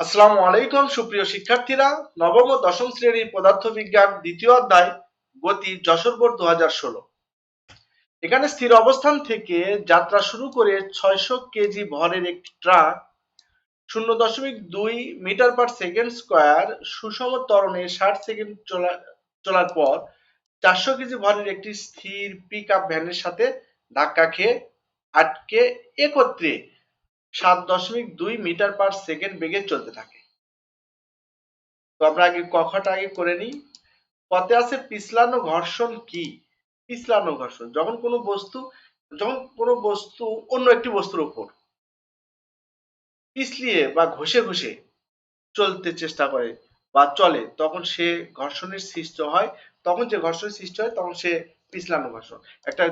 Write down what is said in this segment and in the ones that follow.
আসসালামু আলাইকুম সুপ্রিয় শিক্ষার্থীরা, নবম ও দশম শ্রেণীর পদার্থবিজ্ঞান দ্বিতীয় অধ্যায় গতি যশোর বোর্ড 2016। এখানে স্থির অবস্থান থেকে যাত্রা শুরু করে 600 কেজি ভরের একটি truck 0.2 metre per second square সুষম ত্বরণে 60 সেকেন্ড চলার পর 400 কেজি ভরের একটি স্থির পিকআপ ভ্যানের সাথে ধাক্কা খেয়ে আটকে একত্রে 7.2 মিটার পার সেকেন্ড বেগে চলতে থাকে। তো আমরা আগে কখাটা আগে করে নিই। পথে আছে পিছলানো ঘর্ষণ কি? পিছলানো ঘর্ষণ যখন কোনো বস্তু অন্য একটি বস্তুর উপর পিছলিয়ে বা ঘষে ঘষে চলতে চেষ্টা করে বা চলে, তখন সে ঘর্ষণের সৃষ্টি হয়। তখন যে ঘর্ষণের সৃষ্টি হয় তখন সে পিছলানো ঘর্ষণ। একটা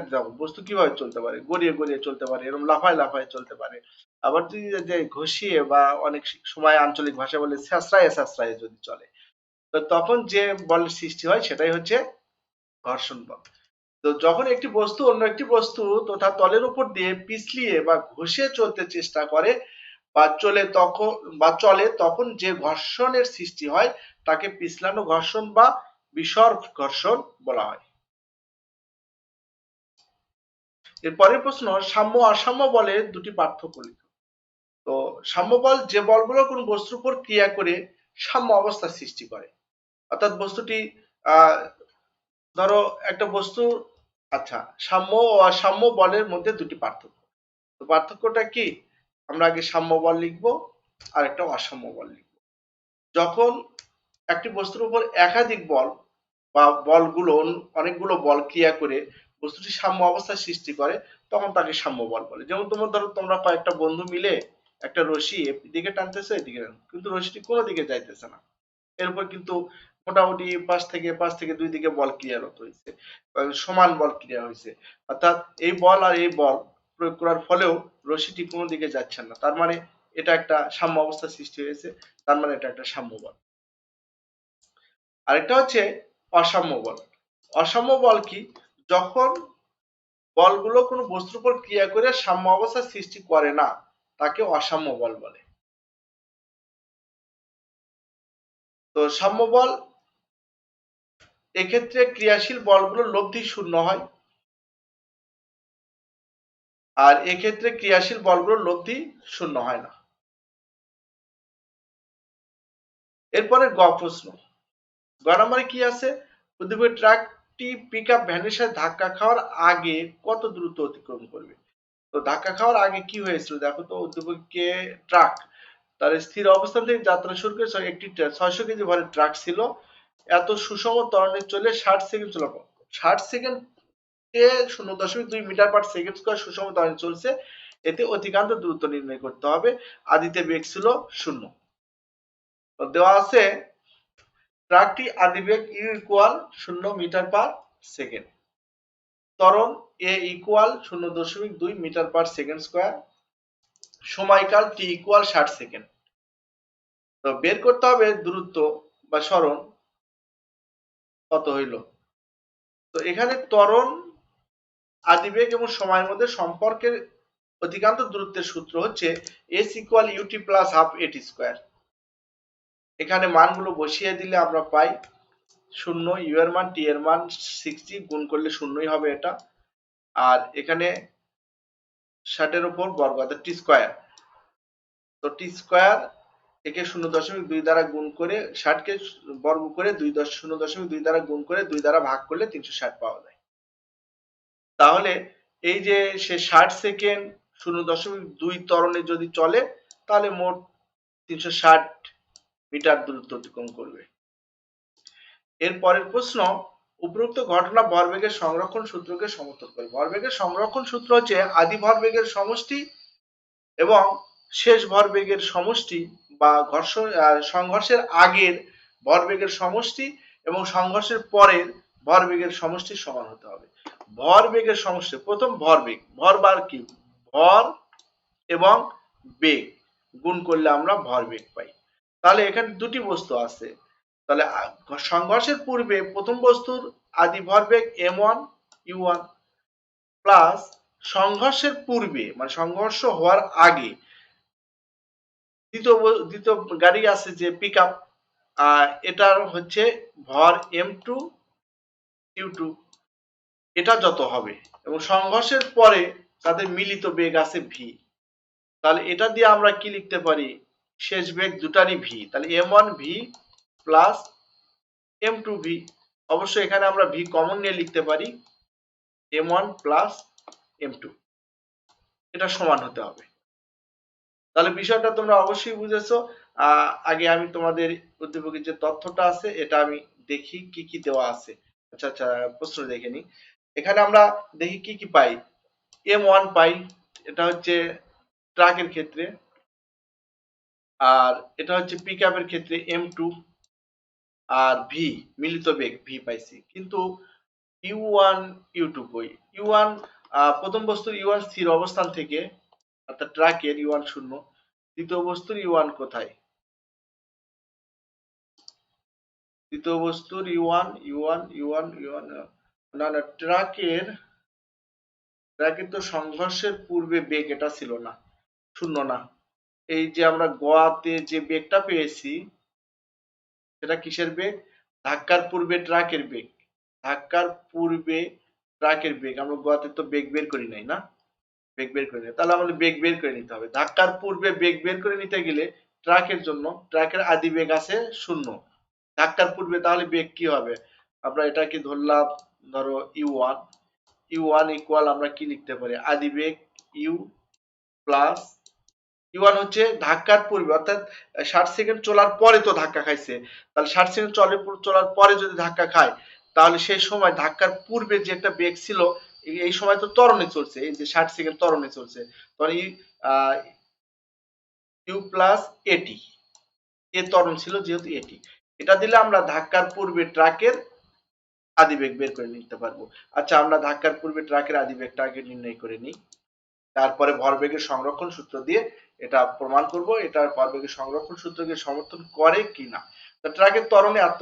বস্তু কিভাবে চলতে পারে? গড়িয়ে গড়িয়ে চলতে পারে, এরকম লাফায় লাফায় চলতে পারে। আবার যদি যে ঘষিয়ে বা অনেক সময় আঞ্চলিক ভাষায় বলে স্যাঁচড়ায় স্যাঁচড়ায় যদি চলে, তো তখন যে বলের সৃষ্টি হয় সেটাই হচ্ছে ঘর্ষণ বল। তো যখন একটি বস্তু অন্য একটি বস্তু তথা তলের উপর দিয়ে পিছলিয়ে বা ঘষে চলতে চেষ্টা করে বা চলে তখন যে ঘর্ষণের সৃষ্টি হয় তাকে পিছলানো ঘর্ষণ বা বিসর্গ ঘর্ষণ বলা হয়। এর পরের প্রশ্ন, সাম্য অসাম্য বলের দুটি পার্থক্য লিখো। তো সাম্য বল যে বলগুলো কোনো বস্তুর উপর ক্রিয়া করে সাম্য অবস্থা সৃষ্টি করে, অর্থাৎ বস্তুটি আহ ধরো একটা বস্তু, আচ্ছা, সাম্য ও অসাম্য বলের মধ্যে দুটি পার্থক্য। তো পার্থক্যটা কি? আমরা আগে সাম্য বল লিখবো আর একটা অসাম্য বল লিখবো। যখন একটি বস্তুর উপর একাধিক বল বা বলগুলো অনেকগুলো বল ক্রিয়া করে বস্তুটি সাম্য অবস্থার সৃষ্টি করে, তখন তাকে সাম্য বল বলে। যেমন তোমরা কয়েকটা বন্ধু মিলে একটা রশি এদিকে টানতেছো এদিকে, কিন্তু রশিটি কোনো দিকে যাইতেছে না। এর উপর কিন্তু মোটামুটি পাঁচ থেকে দুই দিকে বল ক্রিয়ারত হয়েছে, সমান বল ক্রিয়া হয়েছে। অর্থাৎ এই বল আর এই বল প্রয়োগ করার ফলেও রশিটি কোনো দিকে যাচ্ছে না, তার মানে এটা একটা সাম্য অবস্থা সৃষ্টি হয়েছে, তার মানে এটা একটা সাম্য বল। আরেকটা হচ্ছে অসাম্য বল। অসাম্য বল কি? যখন বলগুলো কোনো বস্তুর উপর ক্রিয়া করে সাম্য অবস্থা সৃষ্টি করে না, তাকে অসাম্য বল বলে। তো সাম্য বল এক্ষেত্রে ক্রিয়াশীল বলগুলো লব্ধি শূন্য হয়, আর এক্ষেত্রে ক্রিয়াশীল বলগুলোর লব্ধি শূন্য হয় না। এরপরে গ প্রশ্ন, গ নম্বরে কি আছে? উদ্দীপকের ট্রাকটি পিকআপ ভ্যানের সাথে ধাক্কা খাওয়ার আগে কত দ্রুত অতিক্রম করবে? তো ধাক্কা খাওয়ার আগে কি হয়েছিল দেখো তো। উদ্দীপকে ট্রাক তার স্থির অবস্থান থেকে যাত্রা শুরু করে একটি 600 কেজি ভরের ট্রাক ছিল। এত সুষম ত্বরণে চলে 60 সেকেন্ড চলার পর 60 সেকেন্ড এ 0.2 মিটার পার সেকেন্ড স্কয়ার সুষম ত্বরণে চলছে। এতে অতিক্রান্ত দূরত্ব নির্ণয় করতে হবে। আদিতে বেগ ছিল 0। তো দেওয়া আছে ট্রাকটি আদি বেগ u equal 0 metre per second, ত্বরণ a equal 0.2 metre per second square, সময়কাল টি ইকুয়াল 60 সেকেন্ড। তো বের করতে হবে দূরত্ব বা সরণ কত হইল। তো এখানে ত্বরণ, আদিবেগ এবং সময়ের মধ্যে সম্পর্কের অতিক্রান্ত দূরত্বের সূত্র হচ্ছে s equal u t plus half a t square. এখানে মানগুলো বসিয়ে দিলে আমরা পাই 0, ইউ এর মান, টি এর মান 60, গুণ করলে শূন্যই হবে এটা। আর এখানে 60 এর উপর বর্গ অর্থাৎ টি স্কয়ার। তো টি স্কয়ার একে 0.2 দ্বারা গুণ করে 60 কে বর্গ করে 0.2 দ্বারা গুণ করে 2 দ্বারা ভাগ করলে 360 পাওয়া যায়। তাহলে এই যে সে 60 সেকেন্ড 0.2 ত্বরণে যদি চলে, তাহলে মোট 360 মিটার দূরত্ব অতিক্রম করবে। এর পরের প্রশ্ন, উপরোক্ত ঘটনা ভরবেগের সংরক্ষণ সূত্রকে সমর্থন করে। ভরবেগের সংরক্ষণ সূত্র হচ্ছে আদি ভরবেগের সমষ্টি এবং শেষ ভরবেগের সমষ্টি বা সংঘর্ষের আগের ভরবেগের সমষ্টি এবং সংঘর্ষের পরের ভরবেগের সমষ্টি সমান হতে হবে। ভরবেগের সমষ্টি, প্রথম ভরবেগ, ভর বার কি? ভর এবং বেগ গুণ করলে আমরা ভরবেগ পাই। তাহলে এখানে দুটি বস্তু আছে, তাহলে সংঘর্ষের পূর্বে প্রথম বস্তুর আদি ভরবেগ m1 u1 প্লাস সংঘর্ষের পূর্বে মানে সংঘর্ষ হওয়ার আগে দ্বিতীয় গাড়ি আছে যে পিক আপ, এটার হচ্ছে ভর m2 u2, এটা যত হবে এবং সংঘর্ষের পরে তাদের মিলিত বেগ আছে v, তাহলে এটা দিয়ে আমরা কি লিখতে পারি, শেষ বেগ দুটারই v, তাহলে m1v প্লাস m2v। অবশ্যই এখানে আমরা v কমন নিয়ে লিখতে পারি m1 প্লাস m2, এটা সমান হতে হবে। তাহলে বিষয়টা তোমরা অবশ্যই বুঝেছো। আগে আমি তোমাদের উদ্দীপকের যে তথ্যটা আছে এটা আমি দেখি কি কি দেওয়া আছে। আচ্ছা আচ্ছা, প্রশ্ন দেখে নি। এখানে আমরা দেখি কি কি পাই। m1 পাই, এটা হচ্ছে ট্রাকের ক্ষেত্রে, আর এটা হচ্ছে পিক আপের ক্ষেত্রে m2, আর ভি মিলিত বেগ ভি পাইছি, কিন্তু u1 u2 কই? u1 প্রথম বস্তুর u1 স্থির অবস্থান থেকে, অর্থাৎ ট্রাকের u1 শূন্য, দ্বিতীয় বস্তুর u1 কোথায়? দ্বিতীয় বস্তুর u1 u1 u1 u1, না না, ট্রাকের তো সংঘর্ষের পূর্বে বেগ এটা ছিল না, শূন্য না। এই যে আমরা গোয়াতে যে বেগটা পেয়েছি সেটা কিসের বেগ? ধাক্কার পূর্বে ট্রাকের বেগ। ধাক্কার পূর্বে ট্রাকের বেগ, আমরা গোয়াতে তো বেগ বের করি নাই না, বেগ বের করে নিই, তাহলে আমাদের বেগ বের করে নিতে হবে। ধাক্কার পূর্বে বেগ বের করে নিতে গেলে ট্রাকের জন্য ট্রাকের আদি বেগ আছে শূন্য, ধাক্কার পূর্বে তাহলে বেগ কি হবে? আমরা এটাকে ধরলাম, ধরো u1, u1 ইকুয়াল আমরা কি লিখতে পারি, আদি বেগ u প্লাস u1 হচ্ছে ধাক্কার পূর্বে, অর্থাৎ 60 সেকেন্ড চলার পরে তো ধাক্কা খাইছে, তাহলে 60 সেকেন্ড চলার পরে যদি ধাক্কা খায়, তাহলে সেই সময় ধাক্কার পূর্বে যে একটা বেগ ছিল, এই সময় তো ত্বরণে চলছে, এই যে 60 সেকেন্ড ত্বরণে চলছে, তখন ইউ প্লাস এটি, এ ত্বরণ ছিল যেহেতু এটি, এটা দিলে আমরা ধাক্কার পূর্বে ট্রাকের আদিবেগ বের করে নিতে পারবো। আচ্ছা, আমরা ধাক্কার পূর্বে ট্রাকের আদিবেগটা আগে নির্ণয় করে নিই, তারপরে ভরবেগের সংরক্ষণ সূত্র দিয়ে এটা প্রমাণ করব এটা ভরবেগের সংরক্ষণ সূত্রকে সমর্থন করে কিনা। ট্রাকের ত্বরণে এত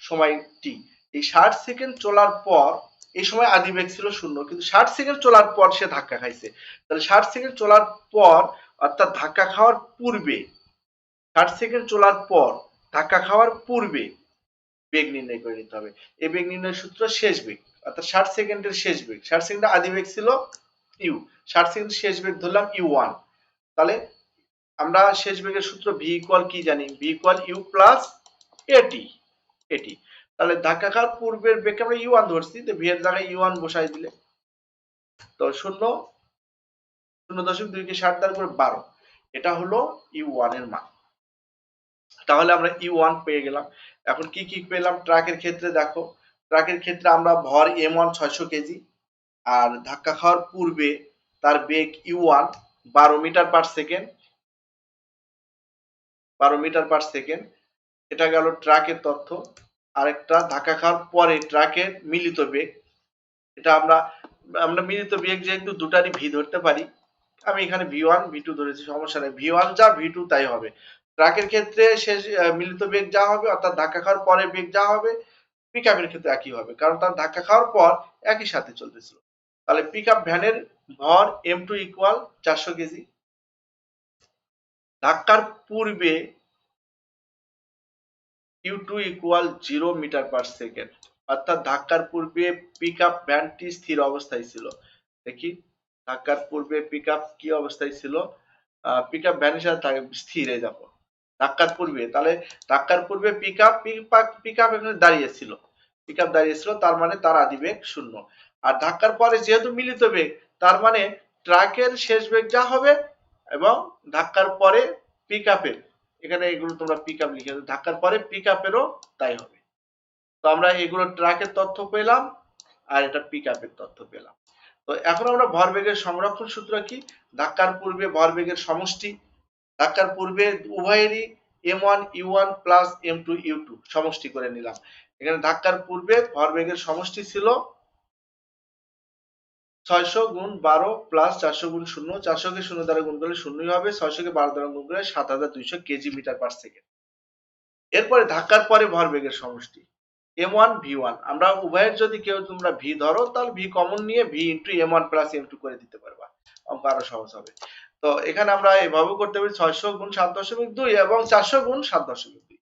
সময় টি, এই 60 সেকেন্ড চলার পর, এই সময় আদিবেগ ছিল শূন্য, কিন্তু 60 সেকেন্ড চলার পর সে ধাক্কা খাইছে, তাহলে 60 সেকেন্ড চলার পর, অর্থাৎ ধাক্কা খাওয়ার পূর্বে, 60 সেকেন্ড চলার পর ধাক্কা খাওয়ার পূর্বে বেগ নির্ণয় করে নিতে হবে। এই বেগ নির্ণয়ের সূত্র শেষ বেগ, অর্থাৎ 60 সেকেন্ডের শেষ বেগ, 60 সেকেন্ডের আদিবেগ ছিল ইউ, 60 সেকেন্ড শেষ বেগ ধরলাম u1, তাহলে আমরা শেষ বেগের সূত্র v ইকুয়াল কি জানি, v ইকুয়াল u প্লাস এটি, এটি, তাহলে ধাক্কা খাওয়ার পূর্বের বেগকে আমরা u1 ধরছি, তো v এর জায়গায় u1 বসাই দিলে, তো 0.2 কে 60 দ্বারা করে 12, এটা হলো u1 এর মান। তাহলে আমরা u1 পেয়ে গেলাম। এখন কি কি পেলাম ট্রাকের ক্ষেত্রে? দেখো, ট্রাকের ক্ষেত্রে আমরা ভর m1 600 কেজি, আর ধাক্কা খাওয়ার পূর্বে তার বেগ u1 12 meter per second, 12 meter per second, এটা গেল ট্রাকের তথ্য। আরেকটা ধাক্কা খাওয়ার পরে ট্রাকের মিলিত বেগ, এটা আমরা মিলিত বেগ যেহেতু দুটারই ভি ধরতে পারি, আমি এখানে v1 v2 ধরেছি, সমস্যা নেই, v1 যা v2 তাই হবে। ট্রাকের ক্ষেত্রে শেষ মিলিত বেগ যা হবে, অর্থাৎ ধাক্কা খাওয়ার পরে বেগ যা হবে, পিকআপের ক্ষেত্রে একই হবে, কারণ তার ধাক্কা খাওয়ার পর একই সাথে চলতেছিল। তাহলে পিকআপ ভ্যানের ভর m2 ইকুয়াল 400 কেজি, ধাক্কার পূর্বে u2 equal 0 metre per second, অর্থাৎ ধাক্কার পূর্বে পিকআপ ভ্যানটি স্থির অবস্থায় ছিল। দেখি, ধাক্কার পূর্বে পিকআপ কি অবস্থায় ছিল, পিকআপ ভ্যানের সাথে স্থির, এই দেখো ধাক্কার পূর্বে, তাহলে ধাক্কার পূর্বে পিকআপ এখানে দাঁড়িয়েছিল, পিকআপ দাঁড়িয়েছিল, তার মানে তার আদিবেগ শূন্য। আর ধাক্কার পরে যেহেতু মিলিত বেগ, তার মানে ট্রাকের শেষ বেগ যা হবে এবং ধাক্কার পরে পিকআপের, এখানে এগুলো তোমরা পিকআপ লিখে দাও, ধাক্কার পরে পিকআপেরও তাই হবে। তো আমরা এগুলো ট্রাকের তথ্য পেলাম, আর এটা পিকআপের তথ্য পেলাম। তো এখন আমরা ভরবেগের সংরক্ষণ সূত্র কি, ধাক্কার পূর্বে ভরবেগের সমষ্টি, ধাক্কার পূর্বে উভয়েরই m1 u1 plus m2 u2 সমষ্টি করে নিলাম। এখানে ধাক্কার পূর্বে ভরবেগের সমষ্টি ছিল 600 গুণ 12 প্লাস 400 গুণ 0, 400 কে 0 দ্বারা গুণ করলে শূন্যই হবে, 600 কে 12 দ্বারা গুণ করলে 7200 কেজি মিটার পার সেকেন্ড। এরপরে ধাক্কার পরে ভরবেগের সমষ্টি m1 v1, আমরা উভয়ের যদি কেউ তোমরা v ধরো, তাহলে v কমন নিয়ে v into m1 plus m2 করে দিতে পারবা, অঙ্ক আরো সহজ হবে। তো এখানে আমরা এভাবেও করতে পারি 600 গুণ 7.2 এবং 400 গুণ 7.2।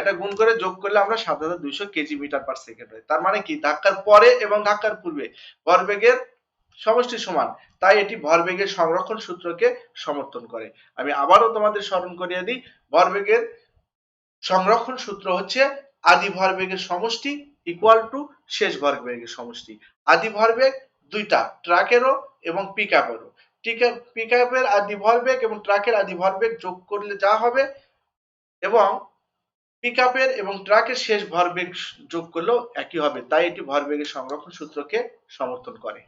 এটা গুণ করে যোগ করলে আমরা 7200 কেজি মিটার পার সেকেন্ড হয়। তার মানে কি ধাক্কার পরে এবং ধাক্কার পূর্বে ভরবেগের সমষ্টি সমান, তাই এটি ভরবেগের সংরক্ষণ সূত্রকে সমর্থন করে। আমি আবারও তোমাদের স্মরণ করিয়ে দিই, ভরবেগের সংরক্ষণ সূত্র হচ্ছে আদি ভরবেগের সমষ্টি ইকুয়াল টু শেষ ভরবেগের সমষ্টি। আদি ভরবেগ দুইটা, ট্রাকেরও এবং পিকআপেরও। পিকআপের আদি ভরবেগ এবং ট্রাকের আদি ভরবেগ যোগ করলে যা হবে, এবং পিকআপের এবং ট্রাকের শেষ ভরবেগ যোগ করলেও একই হবে, তাই এটি ভরবেগের সংরক্ষণ সূত্রকে সমর্থন করে।